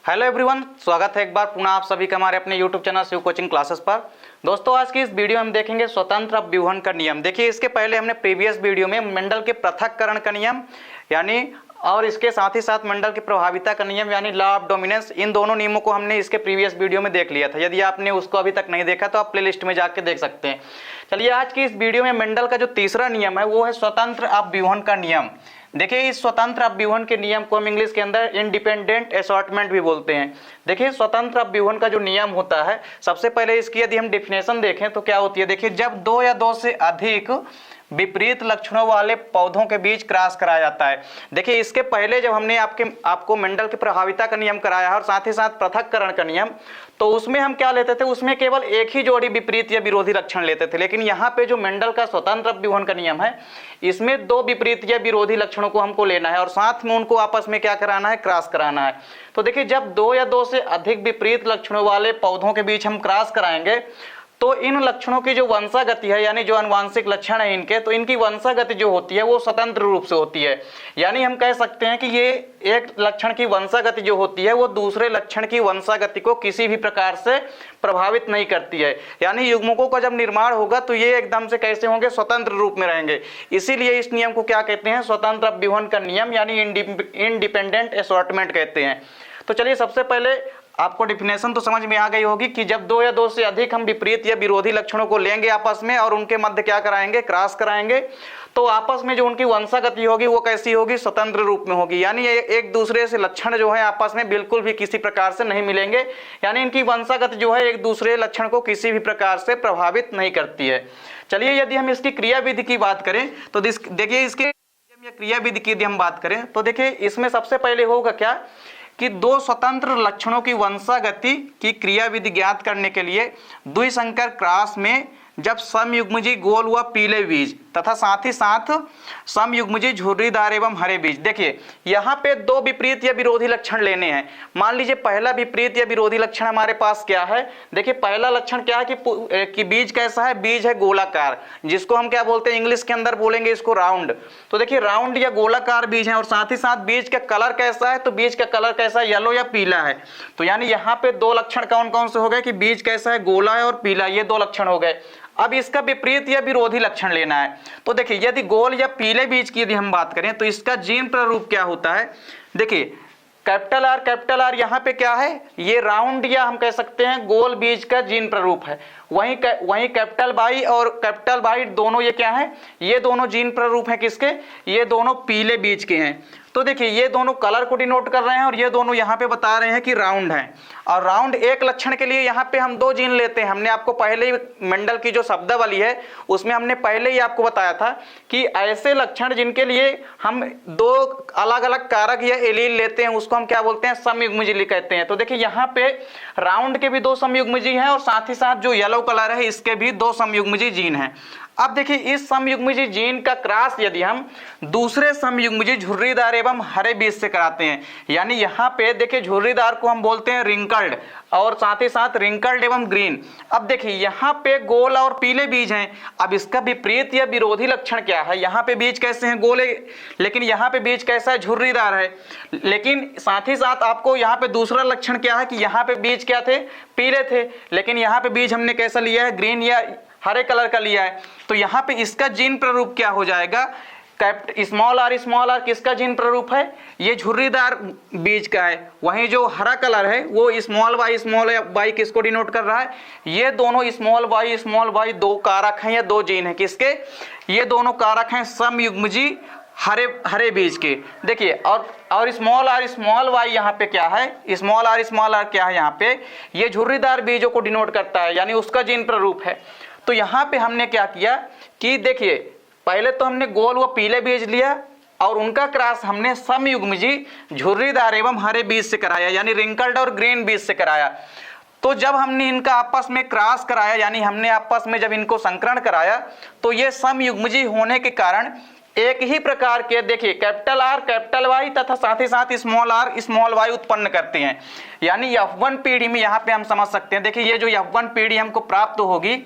Hello everyone, स्वागत है एक बार पुनः आप सभी का हमारे अपने YouTube channel Shiv coaching classes पर। दोस्तों, आज की इस वीडियो में हम देखेंगे स्वतंत्र अपव्यूहन का नियम। देखिए, इसके पहले हमने प्रीवियस वीडियो में मंडल के पृथक्करण का नियम यानी और इसके साथ ही साथ मंडल की प्रभाविता का नियम यानी लॉ ऑफ डोमिनेंस, इन दोनों नियमों को हमने इसके प्रीवियस वीडियो में देख लिया था। यदि आपने उसको अभी तक नहीं देखा तो आप प्लेलिस्ट में जाके देख सकते हैं। चलिए, आज की इस वीडियो में मंडल का जो तीसरा नियम है वो है स्वतंत्र अपव्यूहन का नियम। देखिए, इस स्वतंत्र अपव्यूहन के नियम को हम इंग्लिश के अंदर इंडिपेंडेंट असॉर्टमेंट भी बोलते हैं। देखिए, स्वतंत्र अपव्यूहन का जो नियम होता है, सबसे पहले इसकी यदि हम डेफिनेशन देखें तो क्या होती है। देखिए, जब दो या दो से अधिक विपरीत लक्षणों वाले पौधों के बीच क्रॉस कराया जाता है। देखिए, इसके पहले जब हमने आपको मंडल की प्रभाविता का नियम कराया है और साथ ही साथ पृथक्करण का नियम, तो उसमें हम क्या लेते थे, उसमें केवल एक ही जोड़ी विपरीत या विरोधी लक्षण लेते थे। लेकिन यहाँ पे जो मंडल का स्वतंत्र अपव्यूहन का नियम है, इसमें दो विपरीत या विरोधी लक्षणों को हमको लेना है और साथ में उनको आपस में क्या कराना है, क्रॉस कराना है। तो देखिए, जब दो या दो से अधिक विपरीत लक्षणों वाले पौधों के बीच हम क्रॉस कराएंगे तो इन लक्षणों की जो वंशागति है यानी जो आनुवांशिक लक्षण है इनके, तो इनकी वंशागति जो होती है वो स्वतंत्र रूप से होती है। यानी हम कह सकते हैं कि ये एक लक्षण की वंशागति जो होती है वो दूसरे लक्षण की वंशागति को किसी भी प्रकार से प्रभावित नहीं करती है। यानी युग्मकों का जब निर्माण होगा तो ये एकदम से कैसे होंगे, स्वतंत्र रूप में रहेंगे। इसीलिए इस नियम को क्या कहते हैं, स्वतंत्र अपव्यूहन का नियम यानी इंडिपेंडेंट असॉर्टमेंट कहते हैं। तो चलिए, सबसे पहले आपको डिफिनेशन तो समझ में आ गई होगी कि जब दो या दो से अधिक हम विपरीत या विरोधी लक्षणों को लेंगे आपस में और उनके मध्य क्या कराएंगे, क्रॉस कराएंगे, तो आपस में जो उनकी वंशागति होगी वो कैसी होगी, स्वतंत्र रूप में होगी। यानी एक दूसरे से लक्षण जो है आपस में बिल्कुल भी किसी प्रकार से नहीं मिलेंगे। यानी इनकी वंशागति जो है एक दूसरे लक्षण को किसी भी प्रकार से प्रभावित नहीं करती है। चलिए, यदि हम इसकी क्रियाविधि की बात करें तो देखिए, इसके क्रियाविधि की यदि हम बात करें तो देखिए, इसमें सबसे पहले होगा क्या कि दो स्वतंत्र लक्षणों की वंशागति की क्रियाविधि ज्ञात करने के लिए द्विसंकर क्रॉस में जब समयुग्मजी गोल व पीले बीज तथा साथ ही साथ समयुग्मजी झुर्रीदार एवं हरे बीज। देखिए, यहाँ पे दो विपरीत या विरोधी लक्षण लेने हैं। मान लीजिए पहला विपरीत या विरोधी लक्षण हमारे पास क्या है। देखिए, पहला लक्षण क्या है कि बीज कैसा है, बीज है गोलाकार, जिसको हम क्या बोलते हैं, इंग्लिश के अंदर बोलेंगे इसको राउंड। तो देखिए, राउंड या गोलाकार बीज है और साथ ही साथ बीज का कलर कैसा है, तो बीज का कलर कैसा है, येलो या पीला है। तो यानी यहाँ पे दो लक्षण कौन कौन से हो गए कि बीज कैसा है, गोला है और पीला, ये दो लक्षण हो गए। अब इसका विपरीत या विरोधी लक्षण लेना है। तो देखिए, यदि गोल या पीले बीज की यदि हम बात करें तो इसका जीन प्रारूप क्या होता है। देखिए, कैपिटल आर यहाँ पे क्या है, ये राउंड या हम कह सकते हैं गोल बीज का जीन प्रारूप है। वहीं कैपिटल वाई और कैपिटल वाई दोनों ये क्या है, ये दोनों जीन प्रारूप हैं किसके, ये दोनों पीले बीज के हैं। तो देखिए, ये दोनों कलर को डिनोट कर रहे हैं और ये दोनों यहाँ पे बता रहे हैं कि राउंड है। और राउंड एक लक्षण के लिए यहाँ पे हम दो जीन लेते हैं। हमने आपको पहले ही मंडल की जो शब्दावली है उसमें हमने पहले ही आपको बताया था कि ऐसे लक्षण जिनके लिए हम दो अलग अलग कारक या एलील लेते हैं उसको हम क्या बोलते हैं, समयुग्मजी कहते हैं। तो देखिए, यहाँ पे राउंड के भी दो समयुग्मजी हैं और साथ ही साथ जो येलो कलर है इसके भी दो समयुग्मजी जीन हैं। अब देखिए, इस समयुग्मजी जीन का क्रॉस यदि हम दूसरे समयुग्मजी झुर्रीदार एवं हरे बीज से कराते हैं, यानी यहाँ पे देखिए झुर्रीदार को हम बोलते हैं रिंकल्ड और साथ ही साथ रिंकल्ड एवं ग्रीन। अब देखिए, यहाँ पे गोल और पीले बीज हैं। अब इसका विपरीत या विरोधी लक्षण क्या है, यहाँ पे बीज कैसे हैं, गोले, लेकिन यहाँ पे बीज कैसा है, झुर्रीदार है। लेकिन साथ ही साथ आपको यहाँ पे दूसरा लक्षण क्या है कि यहाँ पे बीज क्या थे, पीले थे, लेकिन यहाँ पे बीज हमने कैसा लिया है, ग्रीन या हरे कलर का लिया है। तो यहाँ पे इसका जीन प्रारूप क्या हो जाएगा, स्मॉल आर किसका जीन प्रारूप है, ये झुर्रीदार बीज का है। वहीं जो हरा कलर है वो स्मॉल वाई किसको डिनोट कर रहा है, ये दोनों स्मॉल वाई दो कारक हैं या दो जीन हैं किसके, ये दोनों कारक हैं समयुग्मजी हरे बीज के। देखिए, और स्मॉल वाई यहाँ पे क्या है, स्मॉल आर क्या है, यहाँ पे ये झुर्रीदार बीजों को डिनोट करता है, यानी उसका जीन प्रारूप है। तो यहाँ पे हमने क्या किया कि देखिए, पहले तो हमने गोल व पीले बीज लिया और उनका क्रॉस हमने समयुग्मजी झुर्रीदार एवं हरे बीज से कराया, यानी रिंकल्ड और ग्रीन बीज से कराया। तो जब हमने इनका आपस में क्रॉस कराया, यानी हमने आपस में जब इनको संकरण कराया, तो ये समयुग्मजी होने के कारण एक ही प्रकार के देखिए कैपिटल आर कैपिटल वाई तथा साथ ही साथ स्मॉल आर स्मॉल वाई उत्पन्न करते हैं। यानी F1 पीढ़ी में यहाँ पे हम समझ सकते हैं, देखिए ये जो F1 पीढ़ी हमको प्राप्त होगी,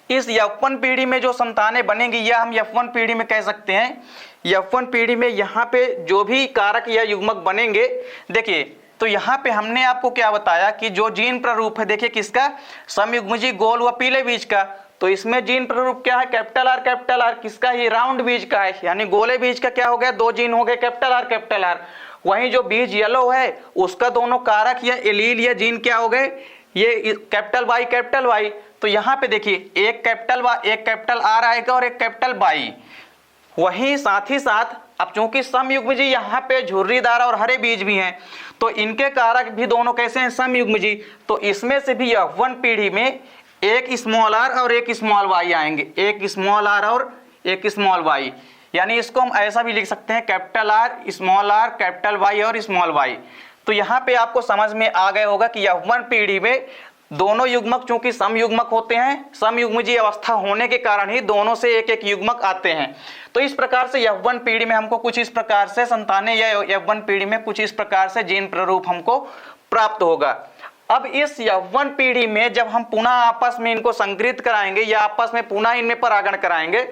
इस F1 पीढ़ी में जो संतानें बनेंगी यह हम F1 पीढ़ी में कह सकते हैं। F1 पीढ़ी में यहाँ पे जो भी कारक या युग्मक बनेंगे, देखिए तो यहाँ पे हमने आपको क्या बताया कि जो जीन प्रारूप है देखिए किसका, समयुग्मजी गोल व पीले बीज का। तो इसमें जीन प्रारूप क्या है, कैपिटल आर किसका, ये राउंड बीज का है, यानी गोले बीज का क्या हो गया, दो जीन हो गए कैपिटल आर। वहीं जो बीज येलो है उसका दोनों कारक या एलील या जीन क्या हो गए, ये कैपिटल वाई। तो यहाँ पे देखिए एक कैपिटल आर आएगा और एक कैपिटल वाई। वहीं साथ ही साथ अब चूंकि समयुग्मजी यहाँ पे झुर्रीदार और हरे बीज भी हैं, तो इनके कारक भी दोनों कैसे हैं, समयुग्मजी। तो इसमें से भी F1 पीढ़ी में एक स्मॉल आर और एक स्मॉल वाई आएंगे, एक स्मॉल आर और एक स्मॉल वाई। यानी इसको हम ऐसा भी लिख सकते हैं कैपिटल आर, कैपिटल वाई और स्मॉल वाई। तो यहाँ पे आपको समझ में आ गया होगा कि F1 पीढ़ी में दोनों युग्मक चूंकि समयुग्मक होते हैं, समयुग्मजी अवस्था होने के कारण ही दोनों से एक एक युग्मक आते हैं। तो इस प्रकार से F1 पीढ़ी में हमको कुछ इस प्रकार से संतानें या F1 पीढ़ी में कुछ इस प्रकार से जीन प्रारूप हमको प्राप्त होगा। अब इस F1 पीढ़ी में जब हम पुनः आपस में इनको संकरित कराएंगे या आपस में पुनः इनमें परागण कराएंगे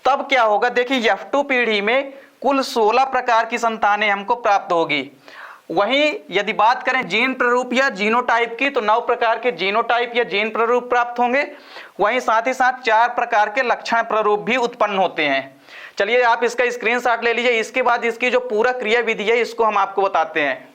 तब क्या होगा, देखिए F2 पीढ़ी में कुल 16 प्रकार की संतानें हमको प्राप्त होगी। वहीं यदि बात करें जीन प्रारूप या जीनोटाइप की तो 9 प्रकार के जीनोटाइप या जीन प्रारूप प्राप्त होंगे। वहीं साथ ही साथ 4 प्रकार के लक्षण प्रारूप भी उत्पन्न होते हैं। चलिए आप इसका स्क्रीनशॉट ले लीजिए, इसके बाद इसकी जो पूरा क्रिया विधि है इसको हम आपको बताते हैं।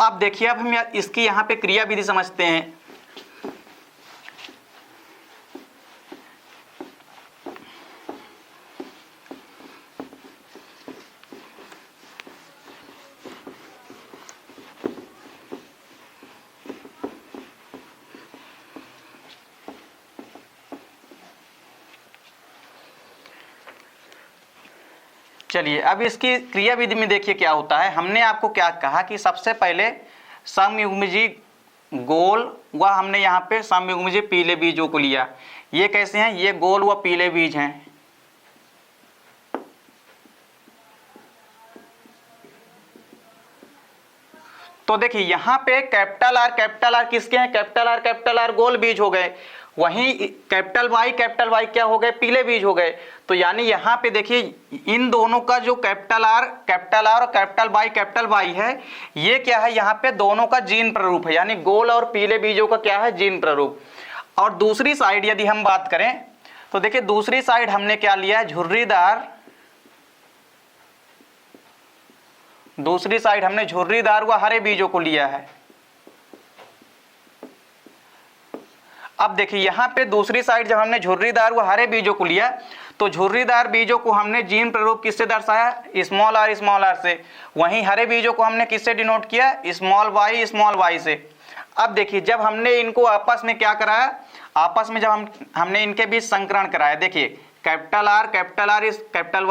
आप देखिए अब हम इसकी यहाँ पे क्रिया विधि समझते हैं। चलिए अब इसकी क्रिया विधि में देखिए क्या होता है। हमने आपको क्या कहा कि सबसे पहले समयुग्मजी गोल व हमने यहाँ पे समयुग्मजी पीले बीजों को लिया। ये कैसे हैं, ये गोल व पीले बीज हैं। तो देखिए यहाँ पे कैपिटल आर किसके हैं, कैपिटल आर गोल बीज हो गए। वहीं कैपिटल वाई क्या हो गए, पीले बीज हो गए। तो यानी यहाँ पे देखिए इन दोनों का जो कैपिटल आर और कैपिटल वाई है, ये क्या है, यहाँ पे दोनों का जीन प्रारूप है, यानी गोल और पीले बीजों का क्या है, जीन प्रारूप। और दूसरी साइड यदि हम बात करें तो देखिए दूसरी साइड हमने क्या लिया है, झुर्रीदार। दूसरी साइड हमने झुर्रीदार व हरे बीजों को लिया है। अब देखिए यहाँ पे दूसरी साइड जब हमने झुर्रीदार व हरे बीजों को लिया तो झुर्रीदार बीजों को हमने जीन प्रारूप किससे दर्शाया, स्मॉल आर से। वहीं हरे बीजों को हमने किससे डिनोट किया, स्मॉल वाई से। अब देखिए जब हमने इनको आपस में क्या कराया, आपस में जब हमने इनके बीच संकरण कराया, देखिए कैपिटल आर कैपिटल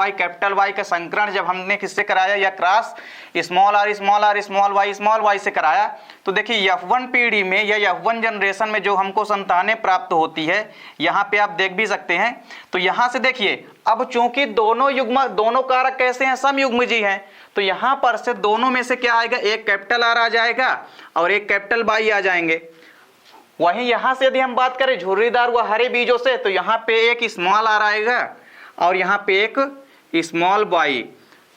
वाई का संकरण जब हमने किससे कराया या क्रॉस स्मॉल वाई से कराया, तो देखिए F1 पीढ़ी में या F1 जनरेशन में जो हमको संतानें प्राप्त होती है, यहाँ पे आप देख भी सकते हैं। तो यहाँ से देखिए अब चूंकि दोनों कारक कैसे हैं, समयुग्मजी हैं, तो यहाँ पर से दोनों में से क्या आएगा, एक कैपिटल आर आ जाएगा और एक कैपिटल वाई आ जाएंगे। वहीं यहां से यदि हम बात करें झुर्रीदार व हरे बीजों से तो यहाँ पे एक स्मॉल आर आएगा और यहाँ पे एक स्मॉल वाई।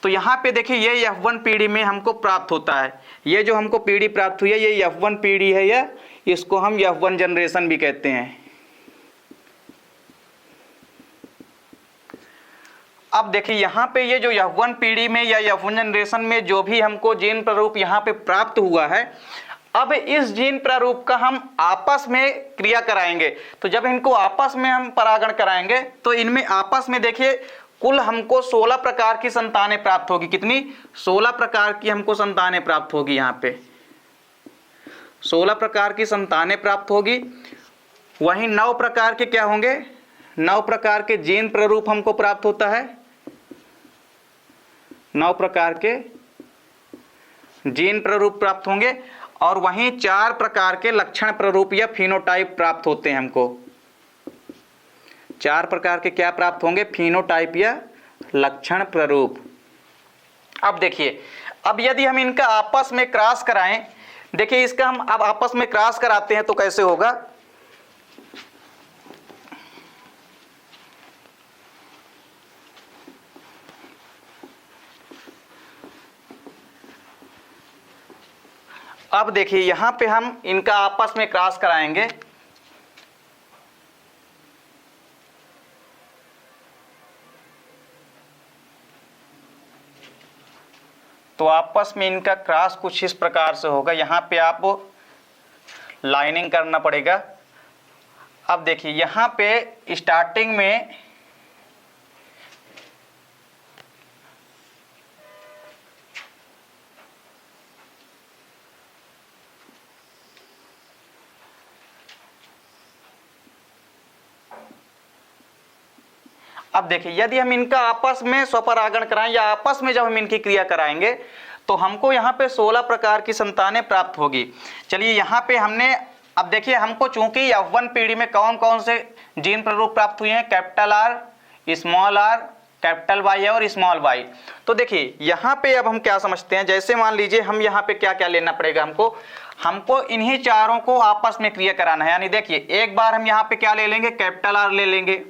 तो यहाँ पे देखिए ये F1 पीढ़ी में हमको प्राप्त होता है। ये जो हमको पीढ़ी प्राप्त हुई है ये F1 पीढ़ी है, या इसको हम F1 जनरेशन भी कहते हैं। अब देखिए यहाँ पे ये जो F1 पीढ़ी में या F1 जनरेशन में जो भी हमको जीन प्रारूप यहाँ पे प्राप्त हुआ है, अब इस जीन प्रारूप का हम आपस में क्रिया कराएंगे। तो जब इनको आपस में हम परागण कराएंगे तो इनमें आपस में देखिए कुल हमको 16 प्रकार की संतानें प्राप्त होगी। कितनी, 16 प्रकार की हमको संतानें प्राप्त होगी। यहाँ पे 16 प्रकार की संतानें प्राप्त होगी। वहीं 9 प्रकार के क्या होंगे, 9 प्रकार के जीन प्रारूप हमको प्राप्त होता है। 9 प्रकार के जीन प्रारूप प्राप्त होंगे और वहीं 4 प्रकार के लक्षण प्रारूप या फिनोटाइप प्राप्त होते हैं हमको। 4 प्रकार के क्या प्राप्त होंगे, फिनोटाइप या लक्षण प्रारूप। अब देखिए अब यदि हम इनका आपस में क्रॉस कराएं देखिए इसका हम अब आपस में क्रॉस कराते हैं तो कैसे होगा। अब देखिए यहां पे हम इनका आपस में क्रॉस कराएंगे, तो आपस में इनका क्रॉस कुछ इस प्रकार से होगा। यहां पे आप लाइनिंग करना पड़ेगा। अब देखिए यहां पे स्टार्टिंग में अब देखिए यदि हम इनका आपस में स्वपरागण कराएं या आपस में जब हम इनकी क्रिया कराएंगे तो हमको यहाँ पे 16 प्रकार की संतानें प्राप्त होगी। चलिए यहाँ पे हमने अब देखिए हमको चूंकि यौवन पीढ़ी में कौन कौन से जीन प्ररूप प्राप्त हुए हैं, capital R, small R, capital Y और स्मॉल वाई। तो देखिए यहाँ पे अब हम क्या समझते हैं, जैसे मान लीजिए हम यहाँ पे क्या क्या लेना पड़ेगा, हमको इन्हीं चारों को आपस में क्रिया कराना है। यानी देखिए एक बार हम यहाँ पे क्या ले लेंगे, कैपिटल आर ले लेंगे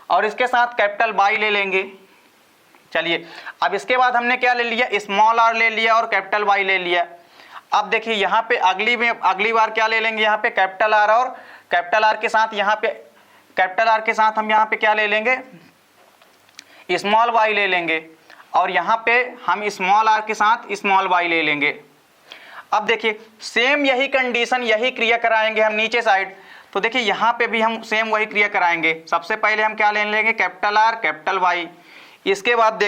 और इसके साथ कैपिटल वाई ले लेंगे। चलिए अब इसके बाद हमने क्या ले लिया, स्मॉल आर ले लिया और कैपिटल वाई ले लिया। अब देखिए यहाँ पे अगली बार क्या ले लेंगे, यहाँ पे कैपिटल आर और कैपिटल आर के साथ यहाँ पे कैपिटल आर के साथ हम यहाँ पे क्या ले लेंगे, स्मॉल वाई ले लेंगे और यहाँ पे हम स्मॉल आर के साथ स्मॉल वाई ले लेंगे। अब देखिए सेम यही कंडीशन, यही क्रिया कराएंगे हम नीचे साइड। तो देखिए यहाँ पे भी हम सेम वही क्रिया कराएंगे। सबसे पहले हम क्या ले लेंगे, कैपिटल आर कैपिटल वाई। इसके बाद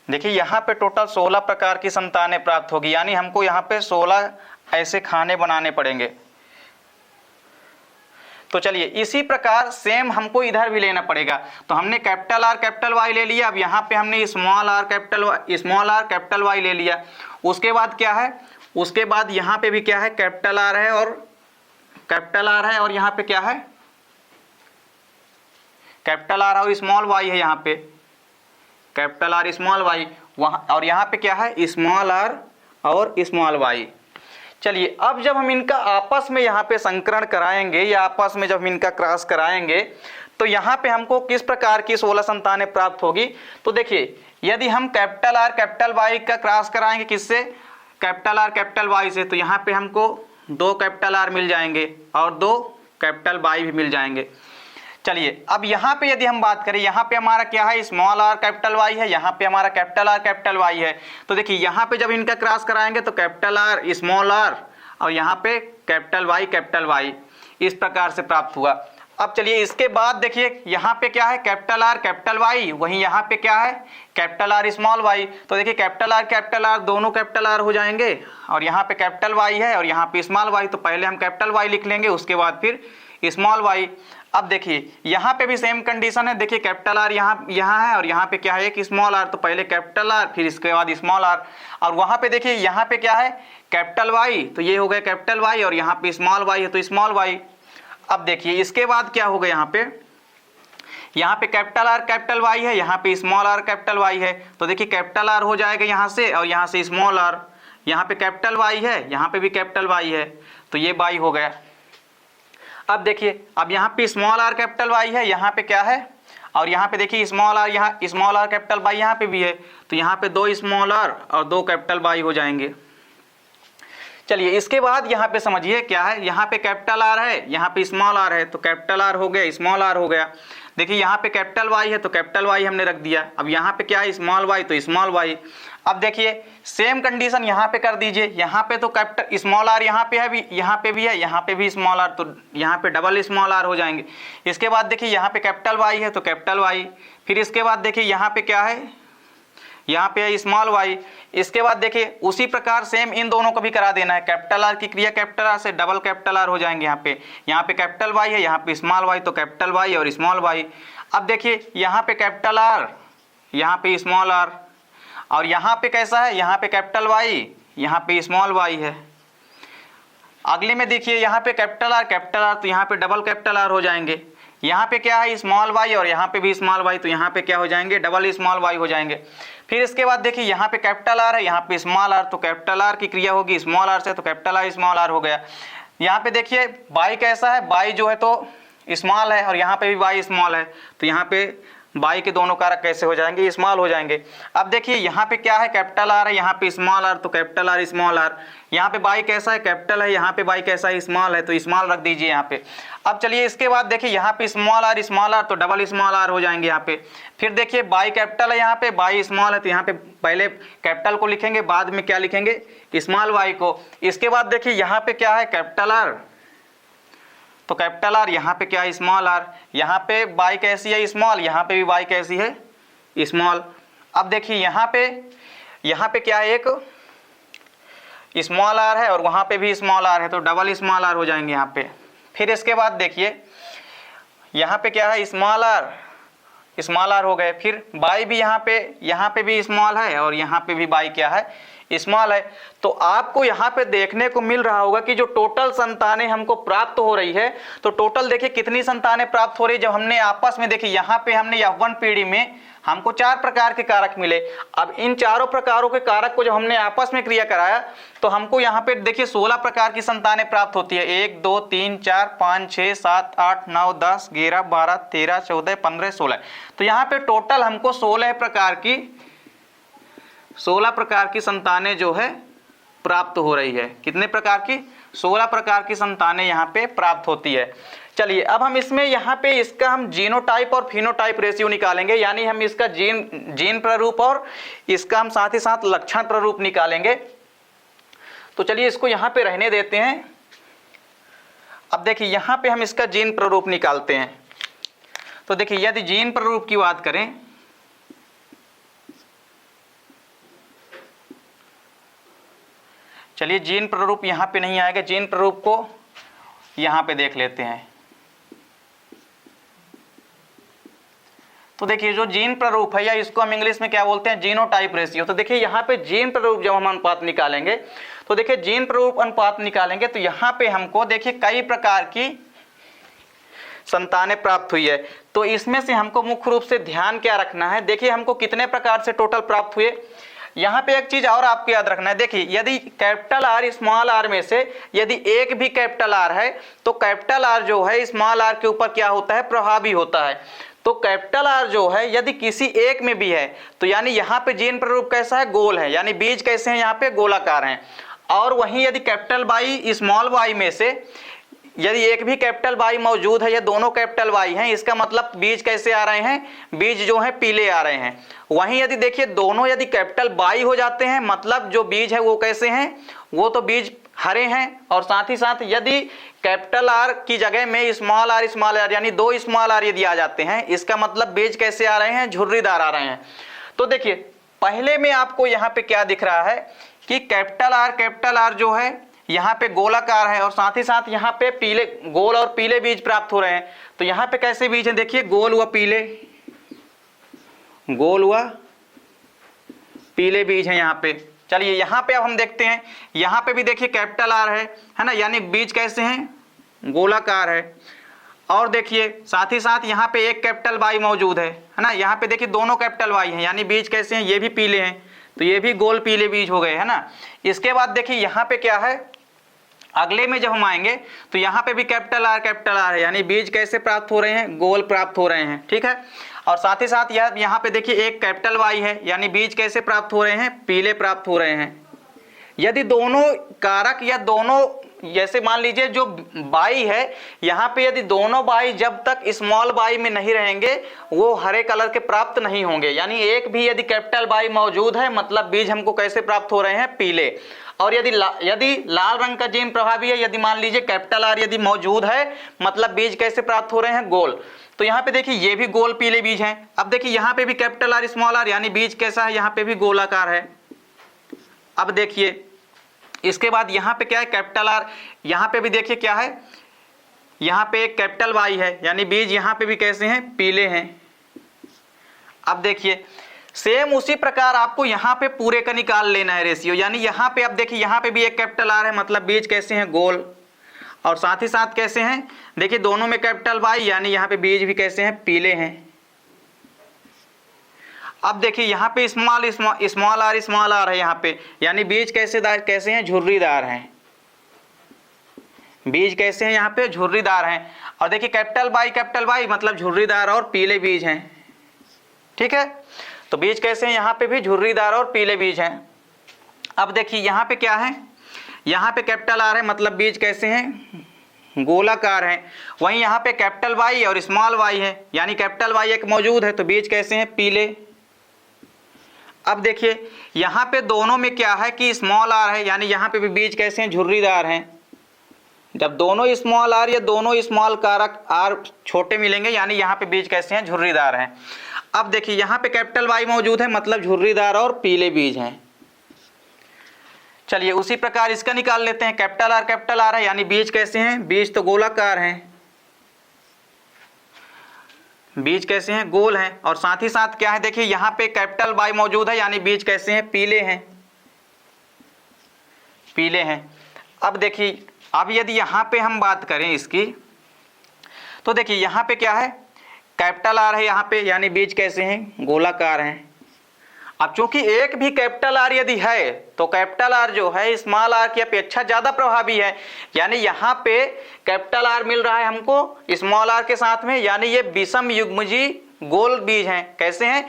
देखिए यहाँ पे टोटल 16 प्रकार की संतानें प्राप्त होगी। यानी हमको यहाँ पे 16 ऐसे खाने बनाने पड़ेंगे। तो चलिए इसी प्रकार सेम हमको इधर भी लेना पड़ेगा। तो हमने कैपिटल आर कैपिटल वाई ले लिया, अब यहाँ पे हमने स्मॉल आर कैपिटल वाई ले लिया। उसके बाद क्या है, उसके बाद यहाँ पे भी क्या है, कैपिटल आर है और यहाँ पे क्या है, कैपिटल आर और स्मॉल वाई है। यहाँ पे कैपिटल आर स्मॉल वाई, वहाँ और यहाँ पे क्या है, स्मॉल आर और स्मॉल वाई। चलिए अब जब हम इनका आपस में यहाँ पे संकरण कराएंगे या आपस में जब हम इनका क्रॉस कराएंगे तो यहाँ पे हमको किस प्रकार की 16 संतानें प्राप्त होगी। तो देखिए यदि हम कैपिटल आर कैपिटल वाई का क्रॉस कराएंगे किससे, कैपिटल आर कैपिटल वाई से, तो यहाँ पे हमको 2 कैपिटल आर मिल जाएंगे और 2 कैपिटल वाई भी मिल जाएंगे। चलिए अब यहाँ पे यदि हम बात करें, यहाँ पे हमारा क्या है, स्मॉल आर कैपिटल वाई है, यहाँ पे हमारा कैपिटल आर कैपिटल वाई है। तो देखिए यहाँ पे जब इनका क्रॉस कराएंगे तो कैपिटल आर स्मॉल आर और यहाँ पे कैपिटल वाई इस प्रकार से प्राप्त हुआ। अब चलिए इसके बाद देखिए यहाँ पे क्या है, कैपिटल आर कैपिटल वाई, वहीं यहाँ पे क्या है, कैपिटल आर स्मॉल वाई। तो देखिए कैपिटल आर दोनों कैपिटल आर हो जाएंगे और यहाँ पे कैपिटल वाई है और यहाँ पे स्मॉल वाई। तो पहले हम कैपिटल वाई लिख लेंगे, उसके बाद फिर स्मॉल वाई। अब देखिए यहाँ पे भी सेम कंडीशन है। देखिए कैपिटल आर यहाँ है और यहाँ पे क्या है, एक स्मॉल आर। तो पहले कैपिटल आर फिर इसके बाद स्मॉल आर और वहाँ पे देखिए यहाँ पे क्या है, कैपिटल वाई। तो ये हो गया कैपिटल वाई और यहाँ पे स्मॉल वाई है तो स्मॉल वाई। अब देखिए इसके बाद क्या होगा, यहाँ पे कैपिटल आर कैपिटल वाई है, यहाँ पे स्मॉल आर कैपिटल वाई है। तो देखिए कैपिटल आर हो जाएगा यहाँ से और यहाँ से स्मॉल आर, यहाँ पे कैपिटल वाई है, यहाँ पे भी कैपिटल वाई है, तो ये वाई हो गया। अब देखिए अब यहाँ पे स्मॉल आर कैपिटल वाई है, यहाँ पे क्या है, और यहाँ पे देखिए स्मॉल आर, यहाँ स्मॉल आर कैपिटल वाई यहाँ पे भी है। तो यहाँ पे 2 स्मॉल आर और 2 कैपिटल वाई हो जाएंगे। चलिए इसके बाद यहाँ पे समझिए क्या है, यहाँ पे कैपिटल आर है, यहाँ पे स्मॉल आर है, तो कैपिटल आर हो गया, स्मॉल आर हो गया। देखिए यहाँ पे कैपिटल वाई है तो कैपिटल वाई हमने रख दिया। अब यहाँ पे क्या है, स्मॉल वाई तो स्मॉल वाई। अब देखिए सेम कंडीशन यहाँ पे कर दीजिए। यहाँ पे तो कैपिटल स्मॉल आर यहाँ पे है भी, यहाँ पे भी है, यहाँ पे भी स्मॉल आर, तो यहाँ पे डबल स्मॉल आर हो जाएंगे। इसके बाद देखिए यहाँ पे कैपिटल वाई है तो कैपिटल वाई, फिर इसके बाद देखिए यहाँ पे क्या है, यहाँ पे है स्मॉल वाई। इसके बाद देखिए उसी प्रकार सेम इन दोनों को भी करा देना है। कैपिटल आर की क्रिया कैपिटल आर से डबल कैपिटल आर हो जाएंगे। यहाँ पे कैपिटल वाई है, यहाँ पे स्मॉल वाई, तो कैपिटल वाई और स्मॉल वाई। अब देखिए यहाँ पे कैपिटल आर, यहाँ पे स्मॉल आर, और यहाँ पे कैसा है, यहाँ पे कैपिटल वाई, यहाँ पे स्मॉल वाई है। अगले में देखिए यहाँ पे कैपिटल आर, तो यहाँ पे डबल कैपिटल आर हो जाएंगे। यहाँ पे क्या है स्मॉल वाई और यहाँ पे भी स्मॉल वाई, तो यहाँ पे क्या हो जाएंगे डबल स्मॉल वाई हो जाएंगे। फिर इसके बाद देखिए यहाँ पे कैपिटल आर है, यहाँ पे स्मॉल आर, तो कैपिटल आर की क्रिया होगी स्मॉल आर से, तो कैपिटल आर स्मॉल आर हो गया। यहाँ पे देखिए बाई कैसा है, बाई जो है तो स्मॉल है और यहाँ पे भी बाई स्मॉल है, तो यहाँ पे बाई के दोनों कारक कैसे हो जाएंगे स्मॉल हो जाएंगे। अब देखिए यहाँ पे क्या है कैपिटल आर है, यहाँ पे स्मॉल आर, तो कैपिटल आर स्मॉल आर। यहाँ पे बाई कैसा है कैपिटल है, यहाँ पे बाई कैसा है स्मॉल है, तो स्मॉल रख दीजिए यहाँ पे। अब चलिए इसके बाद देखिए यहाँ पे स्मॉल आर तो डबल स्मॉल आर हो जाएंगे यहाँ पे। फिर देखिए बाई कैपिटल है, यहाँ पे बाई स्मॉल है, तो यहाँ पे पहले कैपिटल को लिखेंगे बाद में क्या लिखेंगे स्मॉल वाई को। इसके बाद देखिए यहाँ पे क्या है कैपिटल आर, तो कैपिटल आर, यहाँ पे क्या है स्मॉल आर, यहाँ पे बाई कैसी है स्मॉल, यहाँ पे भी बाई कैसी है स्मॉल। अब देखिए यहाँ पे क्या है एक स्मॉल आर है और वहाँ पे भी स्मॉल आर है, तो डबल स्मॉल आर हो जाएंगे यहाँ पे। फिर इसके बाद देखिए यहाँ पे क्या है स्मॉल आर हो गए। फिर बाई भी यहाँ पे भी स्मॉल है और यहाँ पे भी बाई क्या है स्मॉल है। तो आपको यहाँ पे देखने को मिल रहा होगा कि जो टोटल संतानें हमको प्राप्त हो रही है, तो टोटल देखिए कितनी संतानें प्राप्त हो रही है। जब हमने आपस में देखिए यहाँ पे हमने F1 पीढ़ी में हमको 4 प्रकार के कारक मिले। अब इन चारों प्रकारों के कारक को जब हमने आपस में क्रिया कराया तो हमको यहाँ पे देखिए 16 प्रकार की संतानें प्राप्त होती है। 1 2 3 4 5 6 7 8 9 10 11 12 13 14 15 16। तो यहाँ पे टोटल हमको 16 प्रकार की संतानें जो है प्राप्त हो रही है। कितने प्रकार की 16 प्रकार की संतानें यहाँ पे प्राप्त होती है। चलिए अब हम इसमें यहाँ पे इसका हम जीनोटाइप और फिनोटाइप रेशियो निकालेंगे, यानी हम इसका जीन प्रारूप और इसका हम साथ ही साथ लक्षण प्रारूप निकालेंगे। तो चलिए इसको यहाँ पे रहने देते हैं। अब देखिए यहाँ पे हम इसका जीन प्रारूप निकालते हैं। तो देखिए यदि जीन प्रारूप की बात करें, चलिए जीन प्रारूप यहाँ पे नहीं आएगा, जीन प्रारूप को यहाँ पे देख लेते हैं। तो देखिए जो जीन प्रारूप है, या इसको हम इंग्लिश में क्या बोलते हैं जीनोटाइप रेशियो। तो देखिए यहाँ पे जीन प्रारूप जब हम अनुपात निकालेंगे, तो देखिए जीन प्रारूप अनुपात निकालेंगे तो यहाँ पे हमको देखिए कई प्रकार की संतानें प्राप्त हुई है। तो इसमें से हमको मुख्य रूप से ध्यान क्या रखना है, देखिए हमको कितने प्रकार से टोटल प्राप्त हुए। यहाँ पे एक चीज और आपको याद रखना है, देखिए यदि कैपिटल आर स्मॉल आर में से यदि एक भी कैपिटल आर है तो कैपिटल आर जो है स्मॉल आर के ऊपर क्या होता है प्रभावी होता है। तो कैपिटल आर जो है यदि किसी एक में भी है तो यानी यहाँ पे जीन प्रारूप कैसा है गोल है, यानी बीज कैसे हैं यहाँ पे गोलाकार हैं। और वहीं यदि कैपिटल वाई स्मॉल वाई में से यदि एक भी कैपिटल वाई मौजूद है या दोनों कैपिटल वाई हैं, इसका मतलब बीज कैसे आ रहे हैं, बीज जो है पीले आ रहे हैं। वहीं यदि देखिए दोनों यदि कैपिटल वाई हो जाते हैं, मतलब जो बीज है वो कैसे हैं, वो तो बीज हरे हैं। और साथ ही साथ यदि कैपिटल आर की जगह में स्मॉल आर यानी 2 स्मॉल आर यदि आ जाते हैं, इसका मतलब बीज कैसे आ रहे हैं झुर्रीदार आ रहे हैं। तो देखिए पहले में आपको यहाँ पे क्या दिख रहा है कि कैपिटल आर जो है यहाँ पे गोलाकार है और साथ ही साथ यहाँ पे पीले गोल और पीले बीज प्राप्त हो रहे हैं। तो यहाँ पे कैसे बीज हैं, देखिए गोल व पीले बीज हैं यहाँ पे। चलिए यहाँ पे अब हम देखते हैं, यहाँ पे भी देखिए कैपिटल आर है ना, यानी बीज कैसे हैं गोलाकार है। और देखिए साथ ही साथ यहाँ पे एक कैपिटल वाई मौजूद है ना, यहाँ पे देखिए दोनों कैपिटल वाई हैं, यानी बीज कैसे हैं ये भी पीले हैं, तो ये भी गोल पीले बीज हो गए है ना। इसके बाद देखिए यहाँ पे क्या है, अगले में जब हम आएंगे तो यहाँ पे भी कैपिटल आर है, यानी बीज कैसे प्राप्त हो रहे हैं गोल प्राप्त हो रहे हैं, ठीक है। और साथ ही साथ यहाँ पे देखिए एक कैपिटल वाई है, यानी बीज कैसे प्राप्त हो रहे हैं पीले प्राप्त हो रहे हैं। यदि दोनों कारक या दोनों जैसे मान लीजिए जो बाई है यहाँ पे, यदि दोनों बाई जब तक स्मॉल बाई में नहीं रहेंगे वो हरे कलर के प्राप्त नहीं होंगे, यानी एक भी यदि कैपिटल बाई मौजूद है मतलब बीज हमको कैसे प्राप्त हो रहे हैं पीले। और यदि लाल रंग का जीन प्रभावी है, यदि मान लीजिए कैपिटल आर यदि मौजूद है मतलब बीज कैसे प्राप्त हो रहे हैं गोल। तो यहाँ पे देखिए ये भी गोल पीले बीज हैं। अब देखिए यहाँ पे भी कैपिटल आर स्मॉल आर, यानी बीज कैसा है यहाँ पे भी गोलाकार है। अब देखिए इसके बाद यहाँ पे क्या है कैपिटल आर, यहाँ पे भी देखिए क्या है, यहाँ पे एक कैपिटल वाई है, यानी बीज यहाँ पे भी कैसे हैं पीले हैं। अब देखिए सेम उसी प्रकार आपको यहाँ पे पूरे का निकाल लेना है रेशियो, यानी यहाँ पे अब देखिए यहाँ पे भी एक कैपिटल आर है मतलब बीज कैसे हैं गोल। और साथ ही साथ कैसे हैं, देखिए दोनों में कैपिटल वाई, यानी यहाँ पे बीज भी कैसे हैं, पीले हैं। अब देखिए यहाँ पे स्मॉल आर है यहाँ पे, यानी बीज कैसे हैं, झुर्रीदार हैं। बीज कैसे हैं यहाँ पे, झुर्रीदार हैं। और देखिए कैपिटल वाई मतलब झुर्रीदार और पीले बीज हैं। ठीक है, तो बीज कैसे हैं, यहाँ पे भी झुर्रीदार और पीले बीज हैं। अब देखिए यहाँ पे क्या है, यहाँ पे कैपिटल आर है मतलब बीज कैसे हैं, गोलाकार हैं। वहीं यहाँ पे कैपिटल वाई और स्मॉल वाई है, यानी कैपिटल वाई एक मौजूद है तो बीज कैसे हैं, पीले। अब देखिए यहाँ पे दोनों में क्या है कि स्मॉल आर है, यानी यहाँ पे भी बीज कैसे हैं, झुर्रीदार हैं। जब दोनों स्मॉल आर या दोनों स्मॉल कारक आर छोटे मिलेंगे, यानी यहाँ पे बीज कैसे हैं, झुर्रीदार हैं। अब देखिए यहाँ पे कैपिटल वाई मौजूद है मतलब झुर्रीदार और पीले बीज हैं। चलिए उसी प्रकार इसका निकाल लेते हैं, कैपिटल आर है, यानी बीज कैसे हैं, बीज तो गोलाकार हैं, बीज कैसे हैं, गोल हैं। और साथ ही साथ क्या है, देखिए यहाँ पे कैपिटल वाई मौजूद है, यानी बीज कैसे हैं, पीले हैं, पीले हैं। अब देखिए अब यदि यहाँ पे हम बात करें इसकी, तो देखिए यहाँ पे क्या है, कैपिटल आर है यहाँ पे, यानी बीज कैसे हैं, गोलाकार हैं। अब चूंकि एक भी कैपिटल आर यदि है तो कैपिटल आर जो है स्मॉल आर की अपेक्षा ज्यादा प्रभावी है, यानी यहाँ पे कैपिटल आर मिल रहा है हमको स्मॉल आर के साथ में, यानी ये विषम युग्मजी गोल बीज हैं। कैसे हैं,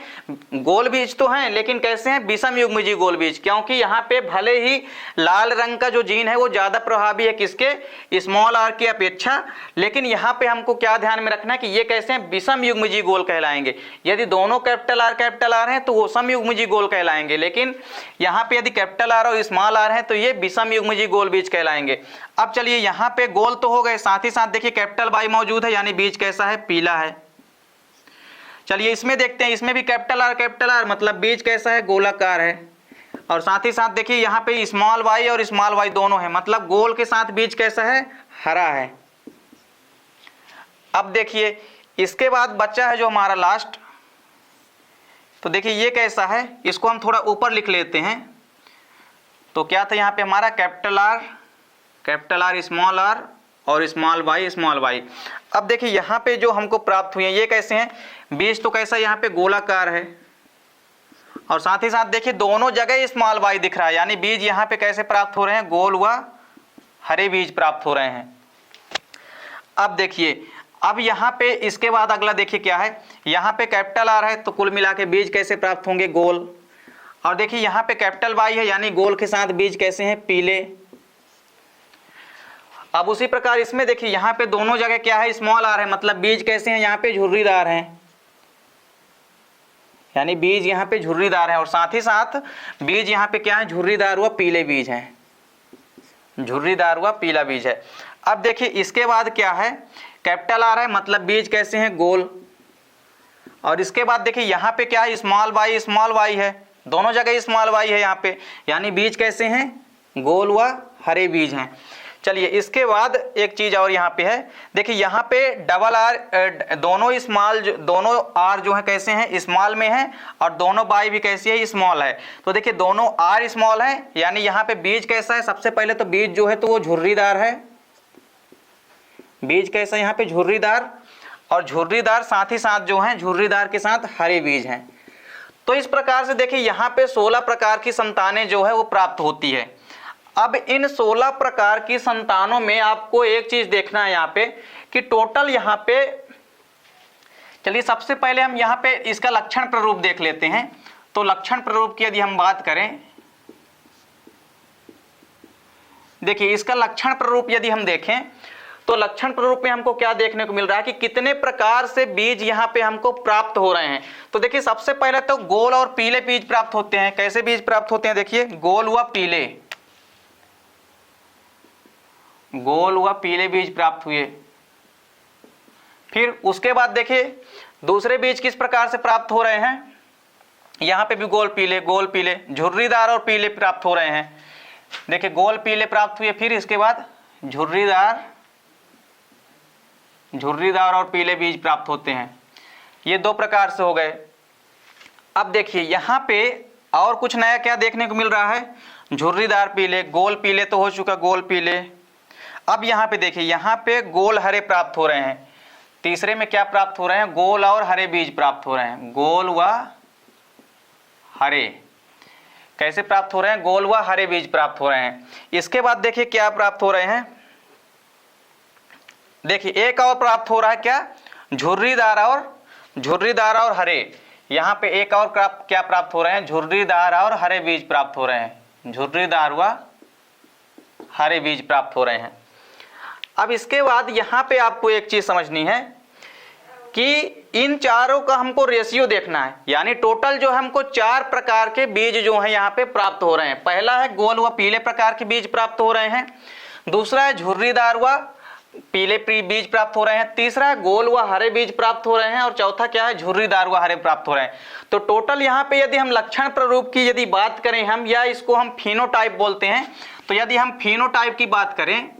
गोल बीज तो हैं लेकिन कैसे हैं, विषम युग्मजी गोल बीज, क्योंकि यहाँ पे भले ही लाल रंग का जो जीन है वो ज्यादा प्रभावी है किसके, स्मॉल आर की अपेक्षा, लेकिन यहाँ पे हमको क्या ध्यान में रखना है कि ये कैसे हैं, विषम युग्मजी गोल कहलाएंगे। यदि दोनों कैपिटल आर हैं तो वो सम युग्मजी गोल कहलाएंगे, लेकिन यहाँ पे यदि कैपिटल आर और स्मॉल आर है तो ये विषम युग्मजी गोल बीज कहलाएंगे। अब चलिए यहाँ पे गोल तो हो गए, साथ ही साथ देखिए कैपिटल वाई मौजूद है, यानी बीज कैसा है, पीला है। चलिए इसमें देखते हैं, इसमें भी कैपिटल आर मतलब बीज कैसा है, गोलाकार है। और साथ ही साथ देखिए यहाँ पे स्मॉल वाई और स्मॉल वाई दोनों है, मतलब गोल के साथ बीज कैसा है, हरा है। अब देखिए इसके बाद बच्चा है जो हमारा लास्ट, तो देखिए ये कैसा है, इसको हम थोड़ा ऊपर लिख लेते हैं। तो क्या था यहाँ पे हमारा कैपिटल आर स्मॉल आर और स्मॉल वाई। अब देखिए यहाँ पे जो हमको प्राप्त हुए हैं ये कैसे हैं, बीज तो कैसा यहाँ पे गोलाकार है, और साथ ही साथ देखिए दोनों जगह स्मॉल वाई दिख रहा है, यानी बीज यहाँ पे कैसे प्राप्त हो रहे हैं, गोल व हरे बीज प्राप्त हो रहे हैं। अब देखिए अब यहाँ पे इसके बाद अगला देखिए क्या है, यहाँ पे कैपिटल आर है तो कुल मिला के बीज कैसे प्राप्त होंगे, गोल। और देखिए यहाँ पे कैपिटल वाई है, यानी गोल के साथ बीज कैसे हैं, पीले। अब उसी प्रकार इसमें देखिए यहाँ पे दोनों जगह क्या है, स्मॉल आर है, मतलब बीज कैसे हैं, यहाँ पे झुर्रीदार हैं, यानी बीज यहाँ पे झुर्रीदार है। और साथ ही साथ बीज यहाँ पे क्या है, झुर्रीदार व पीले बीज हैं, झुर्रीदार व पीला बीज है। अब देखिए इसके बाद क्या है, कैपिटल आर है मतलब बीज कैसे हैं, गोल। और इसके बाद देखिए यहाँ पे क्या है, स्मॉल वाई है, दोनों जगह स्मॉल वाई है यहाँ पे, यानी बीज कैसे हैं, गोल व हरे बीज हैं। चलिए इसके बाद एक चीज और यहाँ पे है, देखिए यहाँ पे डबल आर, दोनों आर जो है कैसे हैं, स्मॉल में है, और दोनों वाई भी कैसी है, स्मॉल है। तो देखिए दोनों आर स्मॉल है, यानी यहाँ पे बीज कैसा है, सबसे पहले तो बीज जो है तो वो झुर्रीदार है, बीज कैसा है यहाँ पे, झुर्रीदार, और झुर्रीदार साथ ही साथ जो है झुर्रीदार के साथ हरे बीज हैं। तो इस प्रकार से देखिए यहाँ पे 16 प्रकार की संतानें जो है वो प्राप्त होती है। अब इन 16 प्रकार की संतानों में आपको एक चीज देखना है यहाँ पे कि टोटल यहाँ पे, चलिए सबसे पहले हम यहाँ पे इसका लक्षण प्ररूप देख लेते हैं। तो लक्षण प्ररूप की यदि हम बात करें, देखिए इसका लक्षण प्ररूप यदि हम देखें तो लक्षण प्ररूप में हमको क्या देखने को मिल रहा है कि कितने प्रकार से बीज यहाँ पे हमको प्राप्त हो रहे हैं। तो देखिए सबसे पहले तो गोल और पीले बीज प्राप्त होते हैं। कैसे बीज प्राप्त होते हैं, देखिए गोल व पीले, गोल व पीले बीज प्राप्त हुए। फिर उसके बाद देखिए दूसरे बीज किस प्रकार से प्राप्त हो रहे हैं, यहाँ पे भी गोल पीले झुर्रीदार और पीले प्राप्त हो रहे हैं। देखिए गोल पीले प्राप्त हुए, फिर इसके बाद झुर्रीदार और पीले बीज प्राप्त होते हैं। ये 2 प्रकार से हो गए। अब देखिए यहाँ पे और कुछ नया क्या देखने को मिल रहा है, झुर्रीदार पीले, गोल पीले तो हो चुका, गोल पीले। अब यहाँ पे देखिए, यहाँ पे गोल हरे प्राप्त हो रहे हैं, तीसरे में क्या प्राप्त हो रहे हैं, गोल और हरे बीज प्राप्त हो रहे हैं, गोल व हरे। कैसे प्राप्त हो रहे हैं, गोल व हरे बीज प्राप्त हो रहे हैं। इसके बाद देखिए क्या प्राप्त हो रहे हैं, देखिए एक और प्राप्त हो रहा है, क्या, झुर्रीदार और हरे। यहाँ पे एक और क्या प्राप्त हो रहे हैं, झुर्रीदार और हरे बीज प्राप्त हो रहे हैं, झुर्रीदार व हरे बीज प्राप्त हो रहे हैं। अब इसके बाद यहाँ पे आपको एक चीज समझनी है कि इन चारों का हमको रेशियो देखना है, यानी टोटल जो हमको 4 प्रकार के बीज जो है यहाँ पे प्राप्त हो रहे हैं। पहला है गोल व पीले प्रकार के बीज प्राप्त हो रहे हैं, दूसरा है झुर्रीदार व पीले बीज प्राप्त हो रहे हैं, तीसरा है गोल व हरे बीज प्राप्त हो रहे हैं, और चौथा क्या है, झुर्रीदार व हरे प्राप्त हो रहे हैं। तो टोटल यहाँ पे यदि हम लक्षण प्रारूप की यदि बात करें हम, या इसको हम फिनोटाइप बोलते हैं, तो यदि हम फिनोटाइप की बात करें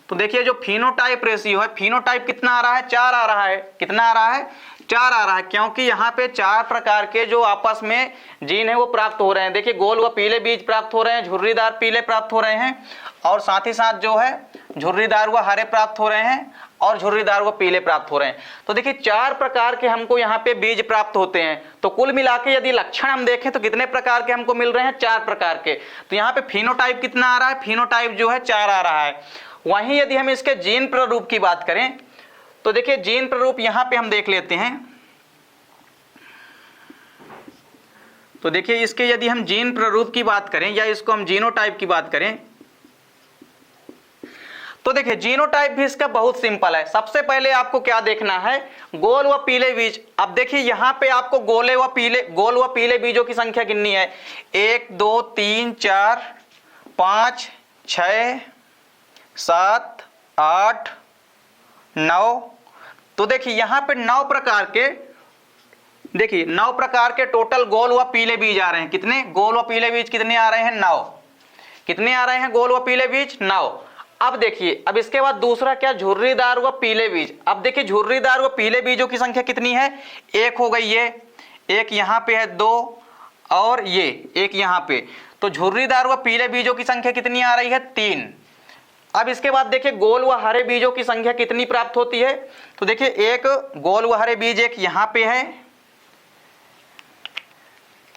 तो देखिए जो फिनोटाइप रेशियो है, फिनोटाइप कितना आ रहा है, 4 आ रहा है। कितना आ रहा है, 4 आ रहा है, क्योंकि यहाँ पे 4 प्रकार के जो आपस में जीन है वो प्राप्त हो रहे हैं। देखिए गोल व पीले बीज प्राप्त हो रहे हैं, झुर्रीदार पीले प्राप्त हो रहे हैं, और साथ ही साथ जो है झुर्रीदार व हरे प्राप्त हो रहे हैं, और झुर्रीदार व पीले प्राप्त हो रहे हैं। तो देखिए 4 प्रकार के हमको यहाँ पे बीज प्राप्त होते हैं। तो कुल मिला के यदि लक्षण हम देखें तो कितने प्रकार के हमको मिल रहे हैं, 4 प्रकार के। तो यहाँ पे फिनोटाइप कितना आ रहा है, फिनोटाइप जो है 4 आ रहा है। वहीं यदि हम इसके जीन प्रारूप की बात करें तो देखिए जीन प्रारूप यहां पे हम देख लेते हैं। तो देखिए इसके यदि हम जीन प्रारूप की बात करें, या इसको हम जीनोटाइप की बात करें, तो देखिए जीनोटाइप भी इसका बहुत सिंपल है। सबसे पहले आपको क्या देखना है, गोल व पीले बीज। अब देखिए यहां पे आपको गोल व पीले बीजों की संख्या गिननी है, 1 2 3 4 5 6 7 8 9। तो देखिए यहां पे 9 प्रकार के, देखिए 9 प्रकार के टोटल गोल व पीले बीज आ रहे हैं। कितने गोल व पीले बीज कितने आ रहे हैं, 9। कितने आ रहे हैं गोल व पीले बीज, 9। अब देखिए, अब इसके बाद दूसरा क्या, झुर्रीदार व पीले बीज। अब देखिए झुर्रीदार व पीले बीजों की संख्या कितनी है, 1 हो गई, ये एक यहाँ पे है, 2 और ये एक यहाँ पे। तो झुर्रीदार व पीले बीजों की संख्या कितनी आ रही है, 3। अब इसके बाद देखिए गोल व हरे बीजों की संख्या कितनी प्राप्त होती है, तो देखिए एक गोल व हरे बीज एक यहां पे है,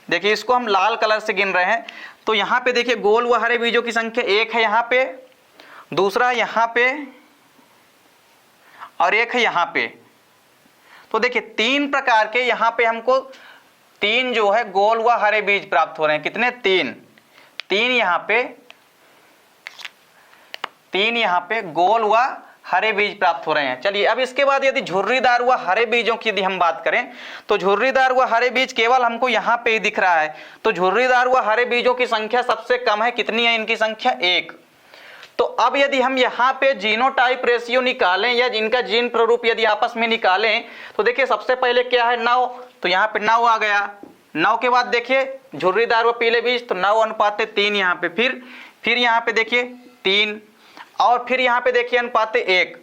देखिए इसको हम लाल कलर से गिन रहे हैं। तो यहां पे देखिए गोल व हरे बीजों की संख्या 1 है यहां पे, दूसरा यहां पे, और एक है यहां पे। तो देखिए 3 प्रकार के यहां पे हमको 3 जो है गोल व हरे बीज प्राप्त हो रहे हैं। कितने, 3 यहां पे, 3 यहाँ पे गोल व हरे बीज प्राप्त हो रहे हैं। चलिए अब इसके बाद यदि झुर्रीदार व हरे बीजों की यदि हम बात करें तो झुर्रीदार व हरे बीज केवल हमको यहाँ पे ही दिख रहा है। तो झुर्रीदार व हरे बीजों की संख्या सबसे कम है, कितनी है इनकी संख्या, 1। तो अब यदि हम यहाँ पे जीनोटाइप रेशियो निकालें, या जिनका जीन प्रारूप यदि आपस में निकालें, तो देखिए सबसे पहले क्या है, 9। तो यहाँ पे 9 आ गया। 9 के बाद देखिए झुर्रीदार व पीले बीज, तो 9 अनुपात 3 यहाँ पे, फिर यहाँ पे देखिए 3, और फिर यहाँ पे देखिए अनुपात 1।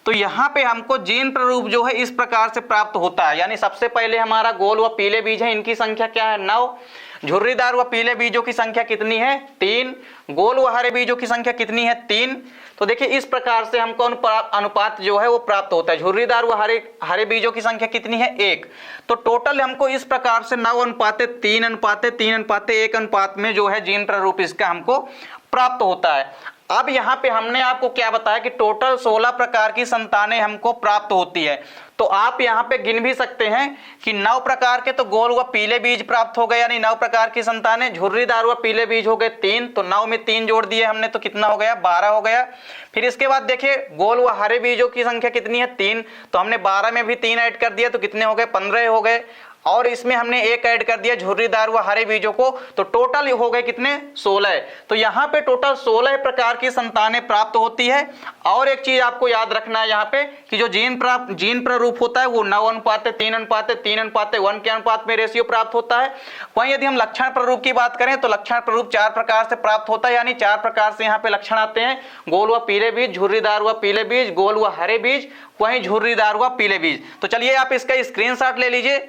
तो यहाँ पे हमको जीन प्रारूप जो है इस प्रकार से प्राप्त होता है, यानी सबसे पहले हमारा गोल व पीले बीज है, इनकी संख्या क्या है, 9। झुर्रीदार व पीले बीजों की संख्या कितनी है, 3। गोल व हरे बीजों की संख्या कितनी है, 3। तो देखिए इस प्रकार से हमको अनुपात जो है वो प्राप्त होता है। झुर्रीदार व हरे बीजों की संख्या कितनी है, 1। तो टोटल हमको इस प्रकार से 9 अनुपात 3 अनुपात 3 अनुपात 1 अनुपात में जो है जीन प्रारूप इसका हमको प्राप्त होता है। अब यहाँ पे हमने आपको क्या बताया कि टोटल 16 प्रकार की संतानें हमको प्राप्त होती है। तो आप यहाँ पे गिन भी सकते हैं कि 9 प्रकार के तो गोल व पीले बीज प्राप्त हो गए, यानी 9 प्रकार की संतानें। झुर्रीदार व पीले बीज हो गए 3, तो 9 में 3 जोड़ दिए हमने, तो कितना हो गया, 12 हो गया। फिर इसके बाद देखिए गोल व हरे बीजों की संख्या कितनी है, 3, तो हमने 12 में भी 3 ऐड कर दिया, तो कितने हो गए, 15 हो गए। और इसमें हमने 1 ऐड कर दिया झुर्रीदार व हरे बीजों को, तो टोटल हो गए कितने, 16। तो यहाँ पे टोटल 16 प्रकार की संतानें प्राप्त होती है। और एक चीज आपको याद रखना है यहाँ पे कि जो जीन प्रारूप होता है वो 9 अनुपात 3 अनुपात 3 अनुपात 1 के अनुपात में रेशियो प्राप्त होता है। वहीं यदि हम लक्षण प्रारूप की बात करें तो लक्षण प्रारूप 4 प्रकार से प्राप्त होता है, यानी 4 प्रकार से यहाँ पे लक्षण आते हैं, गोल व पीले बीज, झुर्रीदार व पीले बीज, गोल व हरे बीज, वहीं झुर्रीदार व पीले बीज। तो चलिए आप इसका स्क्रीनशॉट ले लीजिए।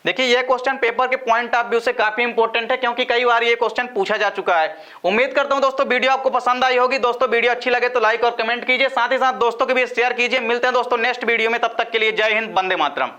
देखिए ये क्वेश्चन पेपर के पॉइंट ऑफ व्यू से काफी इंपॉर्टेंट है, क्योंकि कई बार ये क्वेश्चन पूछा जा चुका है। उम्मीद करता हूं दोस्तों वीडियो आपको पसंद आई होगी। दोस्तों वीडियो अच्छी लगे तो लाइक और कमेंट कीजिए, साथ ही साथ दोस्तों के भी शेयर कीजिए। मिलते हैं दोस्तों नेक्स्ट वीडियो में, तब तक के लिए जय हिंद, वंदे मातरम।